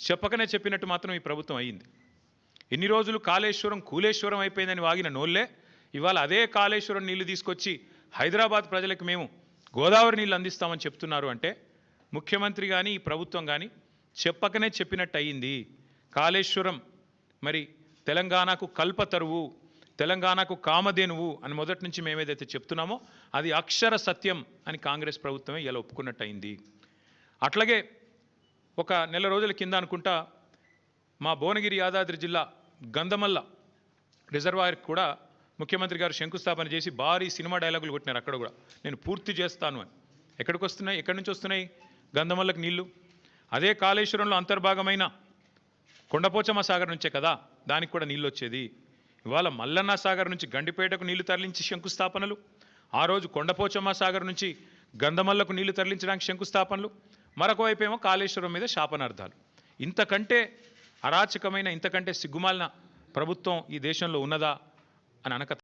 చెప్పకనే చెప్పినట్టు మాత్రం ఈ ప్రభుత్వం అయ్యింది. ఎన్ని రోజులు కాళేశ్వరం కూలేశ్వరం అయిపోయిందని వాగిన నోళ్ళే ఇవాళ అదే కాళేశ్వరం నీళ్లు తీసుకొచ్చి హైదరాబాద్ ప్రజలకు మేము గోదావరి నీళ్ళు అందిస్తామని చెప్తున్నారు. అంటే ముఖ్యమంత్రి కానీ ఈ ప్రభుత్వం కానీ చెప్పకనే చెప్పినట్టు అయ్యింది. కాళేశ్వరం మరి తెలంగాణకు కల్పతరువు, తెలంగాణకు కామధేనువు అని మొదటి నుంచి మేము ఏదైతే చెప్తున్నామో అది అక్షర సత్యం అని కాంగ్రెస్ ప్రభుత్వమే ఇలా ఒప్పుకున్నట్టు అయింది. అట్లాగే ఒక నెల రోజుల కింద అనుకుంటా మా భువనగిరి యాదాద్రి జిల్లా గంధమల్ల రిజర్వాయర్ కూడా ముఖ్యమంత్రి గారు శంకుస్థాపన చేసి భారీ సినిమా డైలాగులు కొట్టినారు. అక్కడ కూడా నేను పూర్తి చేస్తాను అని. ఎక్కడికి వస్తున్నాయి, ఎక్కడి నుంచి వస్తున్నాయి గంధమల్లకు నీళ్లు? అదే కాళేశ్వరంలో అంతర్భాగమైన కొండపోచమ్మ సాగర్ నుంచే కదా దానికి కూడా నీళ్ళు వచ్చేది. ఇవాళ మల్లన్న సాగర్ నుంచి గండిపేటకు నీళ్లు తరలించి శంకుస్థాపనలు, ఆ రోజు కొండపోచమ్మ సాగర్ నుంచి గంధమల్లకు నీళ్లు తరలించడానికి శంకుస్థాపనలు, మరొక వైపేమో కాళేశ్వరం మీద శాపనార్థాలు. ఇంతకంటే అరాచకమైన, ఇంతకంటే సిగ్గుమాలిన ప్రభుత్వం ఈ దేశంలో ఉన్నదా అని అనక